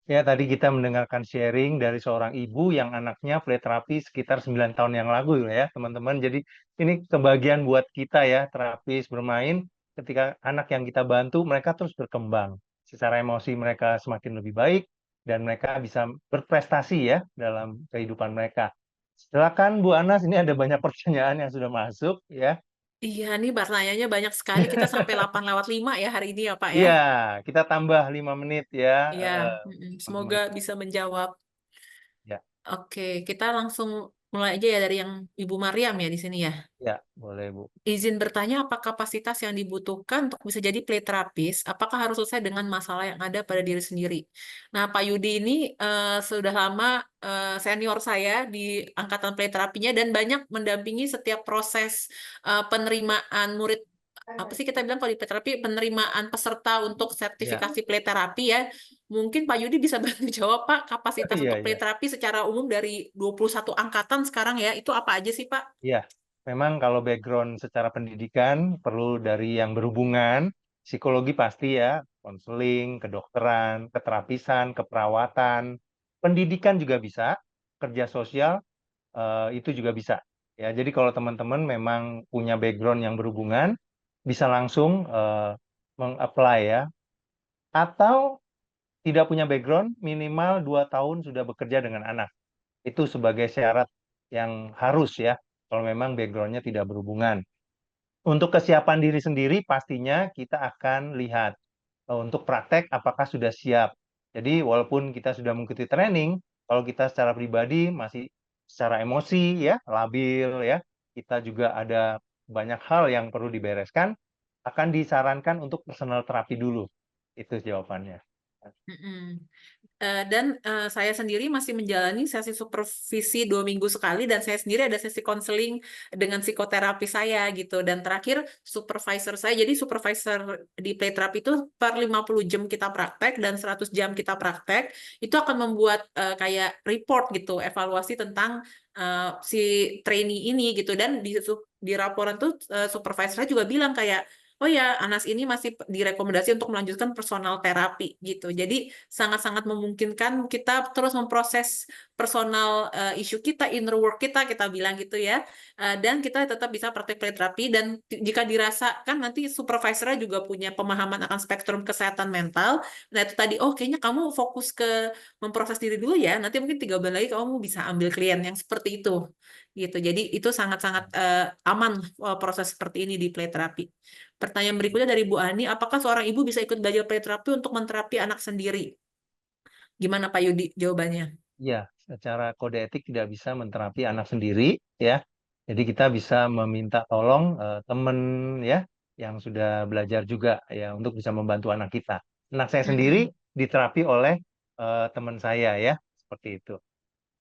Ya, tadi kita mendengarkan sharing dari seorang ibu yang anaknya play terapi sekitar 9 tahun yang lalu ya, teman-teman. Jadi ini kebahagiaan buat kita ya, terapis bermain ketika anak yang kita bantu mereka terus berkembang. Secara emosi mereka semakin lebih baik dan mereka bisa berprestasi ya dalam kehidupan mereka. Silakan Bu Anas, ini ada banyak pertanyaan yang sudah masuk ya. Iya, nih pertanyaannya banyak sekali. Kita sampai 8:05 ya hari ini ya, Pak ya. Iya, kita tambah 5 menit ya. Iya, Teman-teman. semoga bisa menjawab. Ya. Oke, kita langsung mulai aja ya dari yang Ibu Mariam ya di sini ya. Ya, boleh Bu. Izin bertanya, apa kapasitas yang dibutuhkan untuk bisa jadi play terapis? Apakah harus selesai dengan masalah yang ada pada diri sendiri? Nah, Pak Yudi ini sudah lama senior saya di angkatan play terapinya dan banyak mendampingi setiap proses penerimaan murid. Apa sih kita bilang kalau di play terapi, penerimaan peserta untuk sertifikasi play terapi ya. Mungkin Pak Yudi bisa bantu jawab, Pak, kapasitas Iya, untuk play iya. terapi secara umum dari 21 angkatan sekarang ya, itu apa aja sih, Pak? Iya, memang kalau background secara pendidikan perlu dari yang berhubungan, psikologi pasti ya, konseling, kedokteran, keterapisan, keperawatan, pendidikan juga bisa, kerja sosial itu juga bisa. Ya, jadi kalau teman-teman memang punya background yang berhubungan, bisa langsung meng-apply ya. Atau tidak punya background, minimal 2 tahun sudah bekerja dengan anak. Itu sebagai syarat yang harus ya, kalau memang background-nya tidak berhubungan. Untuk kesiapan diri sendiri pastinya kita akan lihat untuk praktek apakah sudah siap. Jadi walaupun kita sudah mengikuti training, kalau kita secara pribadi masih secara emosi ya, labil ya, kita juga ada banyak hal yang perlu dibereskan, akan disarankan untuk personal terapi dulu. Itu jawabannya. Dan saya sendiri masih menjalani sesi supervisi 2 minggu sekali dan saya sendiri ada sesi konseling dengan psikoterapi saya gitu. Dan terakhir supervisor saya, jadi supervisor di play therapy itu per 50 jam kita praktek dan 100 jam kita praktek, itu akan membuat kayak report gitu, evaluasi tentang si trainee ini gitu. Dan di laporan tuh supervisornya juga bilang kayak, oh ya, Anas ini masih direkomendasi untuk melanjutkan personal terapi gitu. Jadi sangat-sangat memungkinkan kita terus memproses personal issue kita, inner work kita bilang gitu ya. Dan kita tetap bisa praktek play terapi dan jika dirasakan nanti supervisornya juga punya pemahaman akan spektrum kesehatan mental. Nah itu tadi, oh kayaknya kamu fokus ke memproses diri dulu ya. Nanti mungkin 3 bulan lagi kamu bisa ambil klien yang seperti itu. Gitu. Jadi itu sangat-sangat aman proses seperti ini di play terapi. Pertanyaan berikutnya dari Bu Ani, apakah seorang ibu bisa ikut belajar play terapi untuk menterapi anak sendiri? Gimana Pak Yudi jawabannya? Ya, secara kode etik tidak bisa menterapi anak sendiri ya. Jadi kita bisa meminta tolong teman ya, yang sudah belajar juga ya untuk bisa membantu anak kita. Anak saya Mm-mm. sendiri diterapi oleh teman saya ya, seperti itu.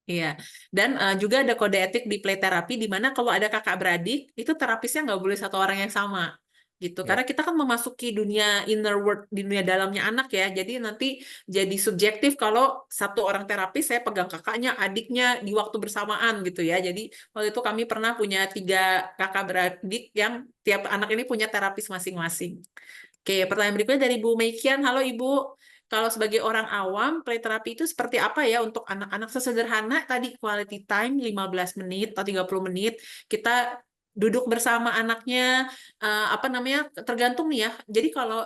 Iya, dan juga ada kode etik di play terapi di mana kalau ada kakak beradik itu terapisnya nggak boleh satu orang yang sama gitu. Ya. Karena kita kan memasuki dunia inner world, di dunia dalamnya anak ya. Jadi nanti jadi subjektif kalau satu orang terapis saya pegang kakaknya, adiknya di waktu bersamaan gitu ya. Jadi waktu itu kami pernah punya 3 kakak beradik yang tiap anak ini punya terapis masing-masing. Oke, pertanyaan berikutnya dari Bu Meikian. Halo Ibu, kalau sebagai orang awam, play terapi itu seperti apa ya untuk anak-anak? Sesederhana tadi quality time 15 menit atau 30 menit, kita duduk bersama anaknya, apa namanya, tergantung nih ya. Jadi kalau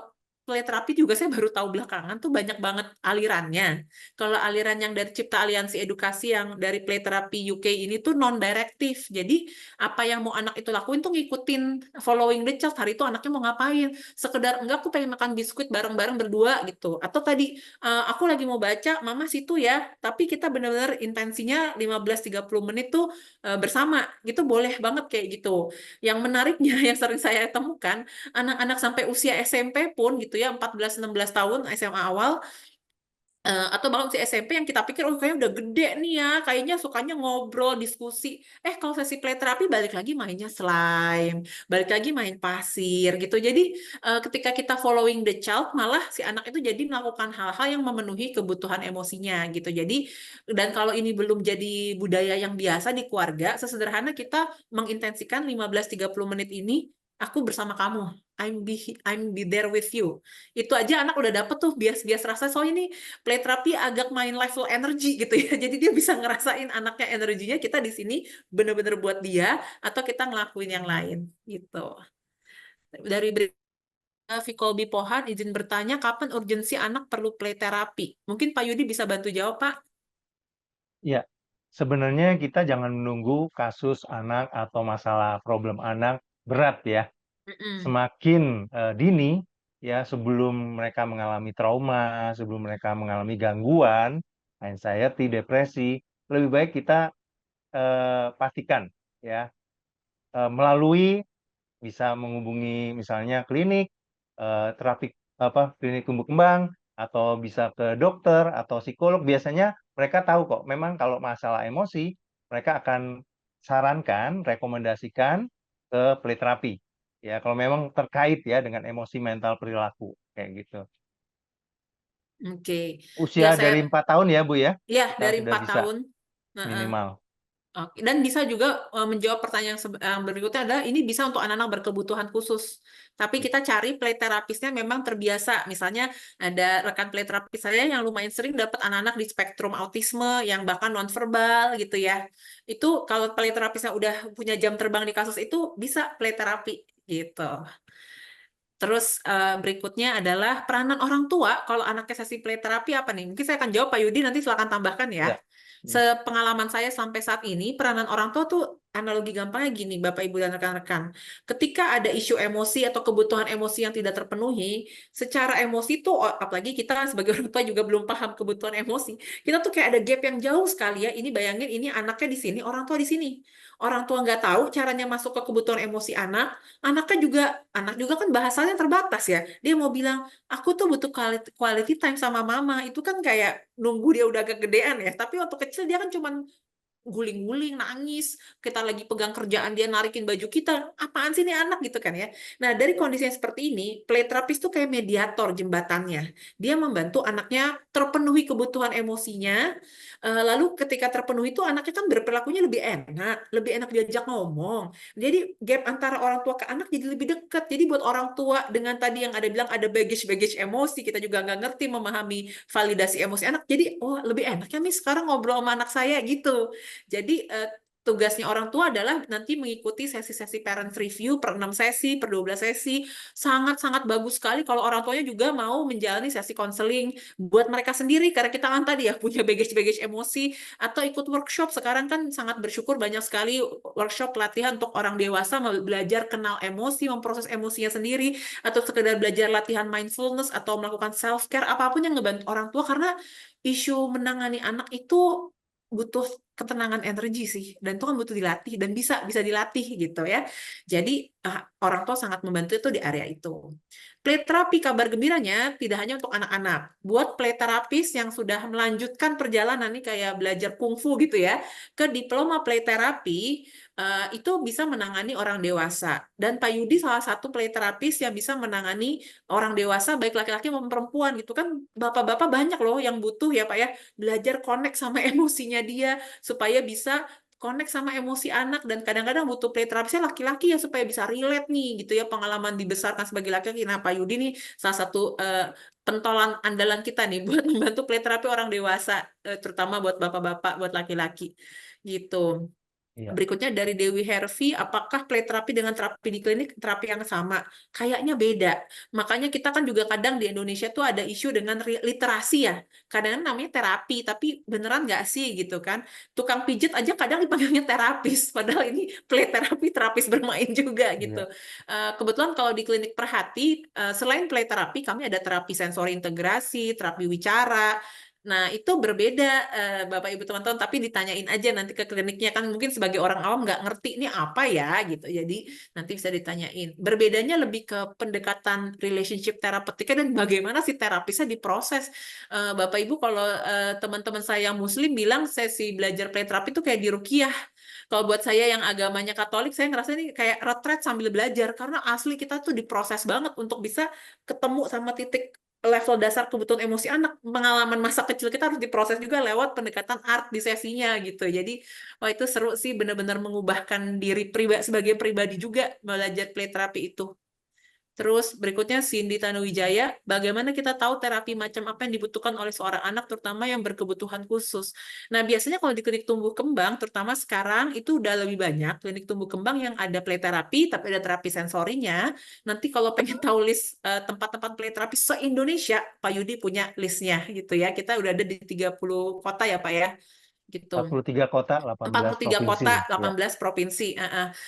play terapi juga saya baru tahu belakangan tuh banyak banget alirannya. Kalau aliran yang dari Cipta Aliansi Edukasi yang dari play terapi UK ini tuh non-directive. Jadi apa yang mau anak itu lakuin tuh ngikutin following the child. Hari itu anaknya mau ngapain? Sekedar enggak aku pengen makan biskuit bareng-bareng berdua gitu, atau tadi aku lagi mau baca mama situ ya, tapi kita benar-benar intensinya 15-30 menit tuh bersama gitu, boleh banget kayak gitu. Yang menariknya yang sering saya temukan, anak-anak sampai usia SMP pun gitu ya, 14-16 tahun SMA awal, atau bahkan si SMP yang kita pikir oh kayaknya udah gede nih ya, kayaknya sukanya ngobrol, diskusi. Kalau sesi play terapi balik lagi mainnya slime, balik lagi main pasir gitu. Jadi ketika kita following the child, malah si anak itu jadi melakukan hal-hal yang memenuhi kebutuhan emosinya gitu. Jadi dan kalau ini belum jadi budaya yang biasa di keluarga, sesederhana kita mengintensikan 15-30 menit ini aku bersama kamu. I'm be there with you. Itu aja anak udah dapet tuh bias-bias rasa. So ini play terapi agak main level energi gitu ya. Jadi dia bisa ngerasain anaknya energinya, kita di sini bener-bener buat dia atau kita ngelakuin yang lain gitu. Dari Vikolbi Pohan izin bertanya, kapan urgensi anak perlu play terapi? Mungkin Pak Yudi bisa bantu jawab, Pak. Ya, sebenarnya kita jangan menunggu kasus anak atau masalah problem anak berat ya. Semakin dini ya, sebelum mereka mengalami trauma, sebelum mereka mengalami gangguan, anxiety, depresi, lebih baik kita pastikan ya, melalui bisa menghubungi misalnya klinik, terapi klinik tumbuh kembang, atau bisa ke dokter atau psikolog. Biasanya mereka tahu kok, memang kalau masalah emosi mereka akan sarankan, rekomendasikan ke play terapi. Ya, kalau memang terkait ya dengan emosi, mental, perilaku kayak gitu. Oke. Usia Ya, dari 4 tahun ya Bu ya, ya kita dari sudah 4 bisa tahun. minimal. Oke. Dan bisa juga menjawab pertanyaan yang berikutnya adalah ini bisa untuk anak-anak berkebutuhan khusus. Tapi kita cari play terapisnya memang terbiasa. Misalnya ada rekan play terapis saya yang lumayan sering dapat anak-anak di spektrum autisme yang bahkan nonverbal gitu ya. Itu kalau play terapisnya udah punya jam terbang di kasus itu bisa play terapi gitu. Terus berikutnya adalah peranan orang tua kalau anaknya sesi play terapi apa nih? Mungkin saya akan jawab, Pak Yudi, nanti silakan tambahkan ya. Ya. Sepengalaman saya sampai saat ini, peranan orang tua tuh analogi gampangnya gini, Bapak, Ibu, dan rekan-rekan. Ketika ada isu emosi atau kebutuhan emosi yang tidak terpenuhi, secara emosi tuh, apalagi kita sebagai orang tua juga belum paham kebutuhan emosi, kita tuh kayak ada gap yang jauh sekali ya. Ini bayangin, ini anaknya di sini, orang tua di sini. Orang tua nggak tahu caranya masuk ke kebutuhan emosi anak anak juga kan bahasanya terbatas ya. Dia mau bilang, aku tuh butuh quality time sama mama. Itu kan kayak nunggu dia udah agak gedean ya. Tapi waktu kecil dia kan cuman guling-guling, nangis, kita lagi pegang kerjaan dia narikin baju kita, apaan sih ini anak gitu kan ya. Nah, dari kondisi yang seperti ini, play therapist tuh kayak mediator jembatannya. Dia membantu anaknya terpenuhi kebutuhan emosinya, lalu ketika terpenuhi itu anaknya kan berperilakunya lebih enak diajak ngomong. Jadi gap antara orang tua ke anak jadi lebih dekat. Jadi buat orang tua dengan tadi yang ada bilang ada baggage emosi, kita juga nggak ngerti memahami validasi emosi anak. Jadi, oh lebih enak ya Miss sekarang ngobrol sama anak saya gitu. Jadi tugasnya orang tua adalah nanti mengikuti sesi-sesi parent review per 6 sesi, per 12 sesi. Sangat-sangat bagus sekali kalau orang tuanya juga mau menjalani sesi konseling buat mereka sendiri, karena kita kan tadi ya punya baggage emosi, atau ikut workshop. Sekarang kan sangat bersyukur banyak sekali workshop pelatihan untuk orang dewasa belajar kenal emosi, memproses emosinya sendiri, atau sekedar belajar latihan mindfulness atau melakukan self-care, apapun yang ngebantu orang tua, karena isu menangani anak itu butuh ketenangan energi sih, dan itu kan butuh dilatih dan bisa dilatih gitu ya. Jadi orang tua sangat membantu itu di area itu. Play terapi, kabar gembiranya tidak hanya untuk anak-anak. Buat play terapis yang sudah melanjutkan perjalanan nih kayak belajar kungfu gitu ya, ke diploma play terapi, itu bisa menangani orang dewasa. Dan Pak Yudi salah satu play terapis yang bisa menangani orang dewasa, baik laki-laki maupun perempuan gitu kan. Bapak-bapak banyak loh yang butuh ya Pak ya, belajar connect sama emosinya dia, supaya bisa connect sama emosi anak, dan kadang-kadang butuh play terapisnya laki-laki ya supaya bisa relate nih gitu ya, pengalaman dibesarkan sebagai laki-laki. Nah Pak Yudi nih salah satu pentolan andalan kita nih buat membantu play terapi orang dewasa, terutama buat bapak-bapak, buat laki-laki gitu. Iya. Berikutnya dari Dewi Hervi, apakah play terapi dengan terapi di klinik terapi yang sama? Kayaknya beda. Makanya kita kan juga kadang di Indonesia tuh ada isu dengan literasi ya. Kadang namanya terapi, tapi beneran nggak sih gitu kan? Tukang pijit aja kadang dipanggilnya terapis, padahal ini play terapi, terapis bermain juga gitu. Kebetulan kalau di klinik Perhati, selain play terapi, kami ada terapi sensori integrasi, terapi wicara. Nah, itu berbeda, Bapak Ibu teman-teman, tapi ditanyain aja nanti ke kliniknya, kan mungkin sebagai orang awam nggak ngerti ini apa ya gitu. Jadi nanti bisa ditanyain. Berbedanya lebih ke pendekatan relationship terapeutika dan bagaimana si terapisnya diproses. Bapak Ibu, kalau teman-teman saya yang muslim bilang sesi belajar play terapi itu kayak di ruqyah. Kalau buat saya yang agamanya Katolik, saya ngerasa ini kayak retret sambil belajar, karena asli kita tuh diproses banget untuk bisa ketemu sama titik level dasar kebutuhan emosi anak. Pengalaman masa kecil kita harus diproses juga lewat pendekatan art di sesinya gitu. Jadi wah itu seru sih, benar-benar mengubahkan diri sebagai pribadi juga belajar play terapi itu. Terus berikutnya Cindy Tanuwijaya, bagaimana kita tahu terapi macam apa yang dibutuhkan oleh seorang anak, terutama yang berkebutuhan khusus. Nah, biasanya kalau di klinik tumbuh kembang, terutama sekarang itu udah lebih banyak klinik tumbuh kembang yang ada play terapi, tapi ada terapi sensorinya. Nanti kalau pengen tahu list tempat-tempat play terapi se-Indonesia, Pak Yudi punya listnya gitu ya. Kita udah ada di 30 kota ya Pak ya. Gitu. 43 kota, 18 43 provinsi. kota, Ya. 18 provinsi.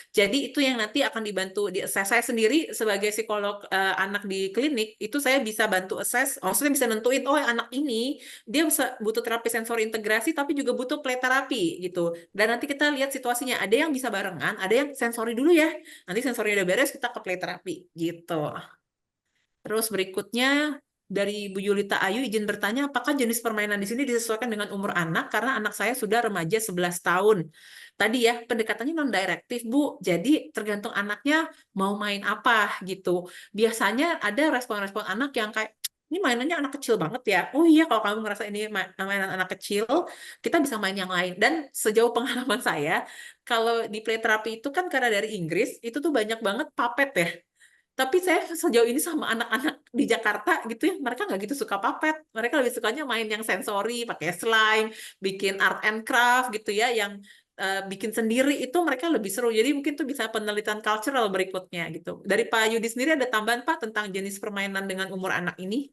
Jadi itu yang nanti akan dibantu. Saya sendiri sebagai psikolog anak di klinik, itu saya bisa bantu assess, maksudnya bisa nentuin, oh anak ini dia bisa butuh terapi sensori integrasi, tapi juga butuh play terapi gitu. Dan nanti kita lihat situasinya, ada yang bisa barengan, ada yang sensori dulu ya. Nanti sensorinya udah beres, kita ke play terapi gitu. Terus berikutnya dari Bu Yulita Ayu, izin bertanya, apakah jenis permainan di sini disesuaikan dengan umur anak? Karena anak saya sudah remaja 11 tahun. Tadi ya, pendekatannya non-direktif, Bu. Jadi tergantung anaknya mau main apa gitu. Biasanya ada respon-respon anak yang kayak, ini mainannya anak kecil banget ya. Oh iya, kalau kamu ngerasa ini mainan anak kecil, kita bisa main yang lain. Dan sejauh pengalaman saya, kalau di play therapy itu kan karena dari Inggris, itu tuh banyak banget puppet ya. Tapi saya sejauh ini sama anak-anak di Jakarta gitu ya, mereka nggak gitu suka puppet. Mereka lebih sukanya main yang sensori, pakai slime, bikin art and craft gitu ya, yang bikin sendiri itu mereka lebih seru. Jadi mungkin tuh bisa penelitian cultural berikutnya gitu. Dari Pak Yudi sendiri ada tambahan Pak tentang jenis permainan dengan umur anak ini?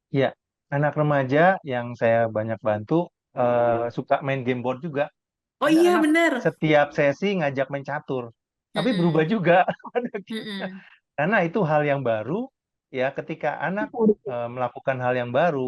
Iya, anak remaja yang saya banyak bantu suka main game board juga. Oh Ada iya anak benar. setiap sesi ngajak main catur, tapi Mm-mm. berubah juga pada kita. Mm-mm. Karena itu hal yang baru ya, ketika anak melakukan hal yang baru,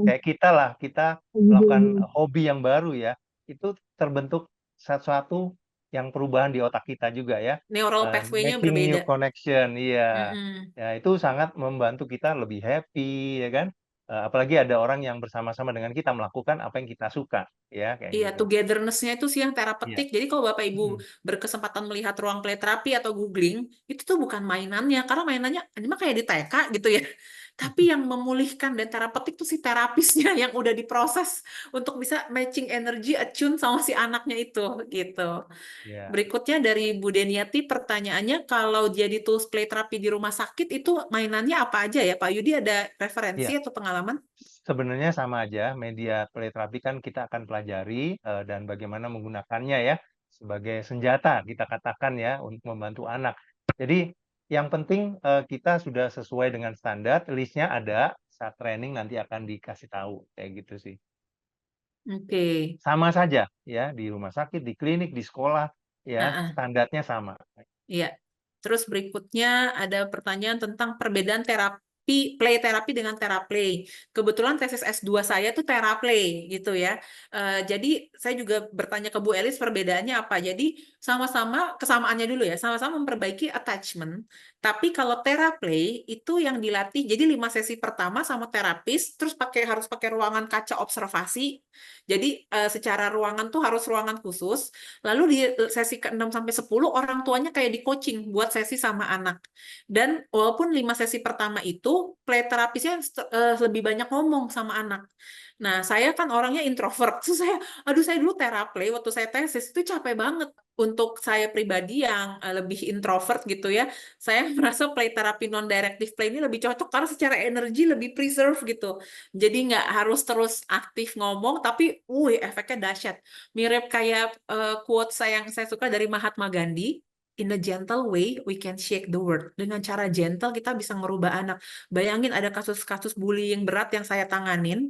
kayak kita lah, kita melakukan hobi yang baru ya, itu terbentuk sesuatu yang perubahan di otak kita juga ya. Neural pathway-nya Making new berbeda. connection, iya. Mm-mm. Ya, itu sangat membantu kita lebih happy ya kan. Apalagi ada orang yang bersama-sama dengan kita melakukan apa yang kita suka ya, kayak Iya, gitu. togetherness-nya itu sih yang Iya. terapeutik. Jadi kalau Bapak Ibu berkesempatan melihat ruang play terapi atau googling, itu tuh bukan mainannya. Karena mainannya, ini mah kayak di TK gitu ya. Tapi yang memulihkan dan terapeutik tuh si terapisnya yang udah diproses untuk bisa matching energi, attune sama si anaknya itu gitu. Iya. Berikutnya dari Bu Deniati, pertanyaannya kalau jadi tools play terapi di rumah sakit itu mainannya apa aja ya Pak Yudi, ada referensi Iya. atau pengalaman? Sebenarnya sama aja, media play therapy kan kita akan pelajari dan bagaimana menggunakannya ya sebagai senjata, kita katakan ya, untuk membantu anak. Jadi yang penting kita sudah sesuai dengan standar, listnya ada, saat training nanti akan dikasih tahu, kayak gitu sih. Oke. Sama saja ya, di rumah sakit, di klinik, di sekolah ya, standarnya sama. Iya. Terus berikutnya ada pertanyaan tentang perbedaan play terapi dengan teraplay. Kebetulan tesis S2 saya tuh teraplay gitu ya. Jadi saya juga bertanya ke Bu Elis perbedaannya apa. Jadi sama-sama, kesamaannya dulu ya, sama-sama memperbaiki attachment. Tapi kalau teraplay itu yang dilatih, jadi 5 sesi pertama sama terapis, terus harus pakai ruangan kaca observasi. Jadi secara ruangan tuh harus ruangan khusus. Lalu di sesi ke-6 sampai 10 orang tuanya kayak di coaching buat sesi sama anak. Dan walaupun 5 sesi pertama itu play terapisnya lebih banyak ngomong sama anak. Nah, saya kan orangnya introvert. Terus saya dulu teraplay waktu saya tesis itu capek banget. Untuk saya pribadi yang lebih introvert gitu ya, saya merasa play terapi non-directive play ini lebih cocok karena secara energi lebih preserve gitu. Jadi nggak harus terus aktif ngomong, tapi efeknya dahsyat. Mirip kayak quote yang saya suka dari Mahatma Gandhi, in a gentle way, we can shake the world. Dengan cara gentle, kita bisa merubah anak. Bayangin ada kasus-kasus bullying berat yang saya tanganin,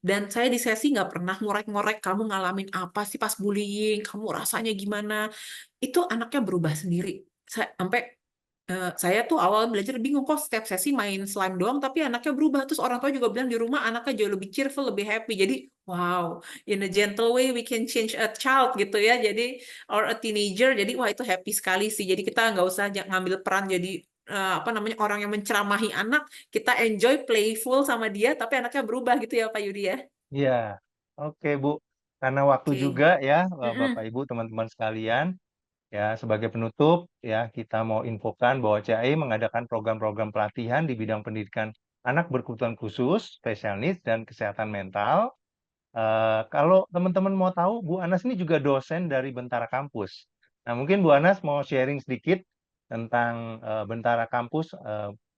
dan saya di sesi nggak pernah ngorek-ngorek, kamu ngalamin apa sih pas bullying, kamu rasanya gimana. Itu anaknya berubah sendiri. Saya tuh awal belajar bingung kok setiap sesi main slime doang, tapi anaknya berubah. Terus orang tua juga bilang di rumah anaknya jauh lebih cheerful, lebih happy. Jadi, wow, in a gentle way we can change a child gitu ya. Jadi, or a teenager. Jadi, wah itu happy sekali sih. Jadi kita nggak usah ngambil peran jadi orang yang menceramahi anak. Kita enjoy playful sama dia, tapi anaknya berubah gitu ya Pak Yudi ya. Iya, oke Bu. Karena waktu Oke. juga ya, Mm-mm. Bapak Ibu, teman-teman sekalian, ya sebagai penutup ya kita mau infokan bahwa CAI mengadakan program-program pelatihan di bidang pendidikan anak berkebutuhan khusus, special needs dan kesehatan mental. Kalau teman-teman mau tahu, Bu Anas ini juga dosen dari Bentara Kampus. Nah, mungkin Bu Anas mau sharing sedikit tentang Bentara Kampus,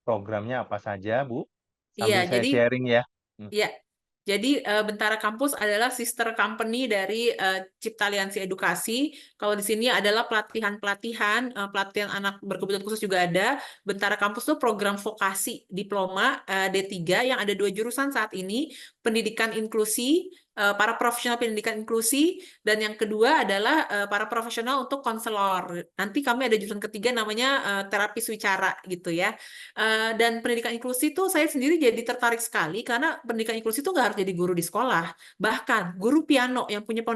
programnya apa saja, Bu? Iya, Sambil saya jadi sharing ya. ya, jadi Bentara Kampus adalah sister company dari Cipta Aliansi Edukasi. Kalau di sini adalah pelatihan anak berkebutuhan khusus juga ada. Bentara Kampus itu program vokasi diploma D3 yang ada 2 jurusan saat ini, pendidikan inklusi, para profesional pendidikan inklusi, dan yang kedua adalah para profesional untuk konselor. Nanti kami ada jurusan ketiga namanya terapis wicara gitu ya. Dan pendidikan inklusi itu saya sendiri jadi tertarik sekali karena pendidikan inklusi itu nggak harus jadi guru di sekolah. Bahkan guru piano yang punya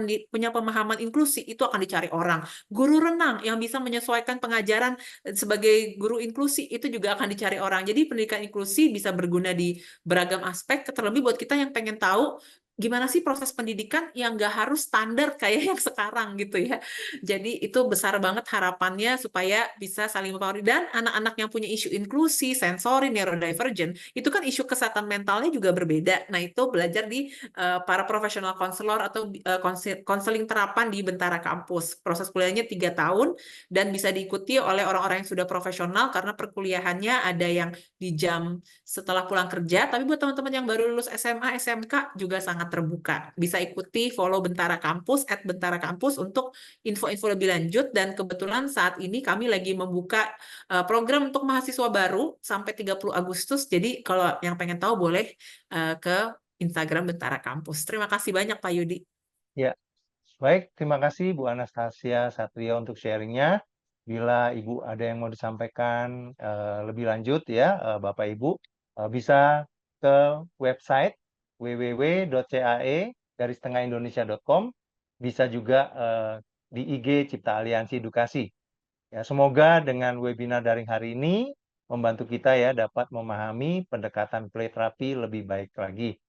pemahaman inklusi itu akan dicari orang. Guru renang yang bisa menyesuaikan pengajaran sebagai guru inklusi itu juga akan dicari orang. Jadi pendidikan inklusi bisa berguna di beragam aspek, terlebih buat kita yang pengen tahu gimana sih proses pendidikan yang nggak harus standar kayak yang sekarang gitu ya. Jadi itu besar banget harapannya supaya bisa saling mempengaruhi. Dan anak-anak yang punya isu inklusi, sensori, neurodivergent, itu kan isu kesehatan mentalnya juga berbeda. Nah itu belajar di para profesional konselor atau konseling terapan di Bentara Kampus. Proses kuliahnya 3 tahun dan bisa diikuti oleh orang-orang yang sudah profesional karena perkuliahannya ada yang di jam setelah pulang kerja. Tapi buat teman-teman yang baru lulus SMA, SMK juga sangat terbuka. Bisa ikuti follow Bentara Kampus, @Bentara Kampus untuk info-info lebih lanjut. Dan kebetulan saat ini kami lagi membuka program untuk mahasiswa baru sampai 30 Agustus. Jadi kalau yang pengen tahu boleh ke Instagram Bentara Kampus. Terima kasih banyak Pak Yudi. Ya, baik. Terima kasih Bu Anastasia Satrio untuk sharingnya. Bila Ibu ada yang mau disampaikan lebih lanjut ya, Bapak Ibu bisa ke website www.cae-indonesia.com, bisa juga di IG Cipta Aliansi Edukasi. Ya, semoga dengan webinar daring hari ini membantu kita ya dapat memahami pendekatan play therapy lebih baik lagi.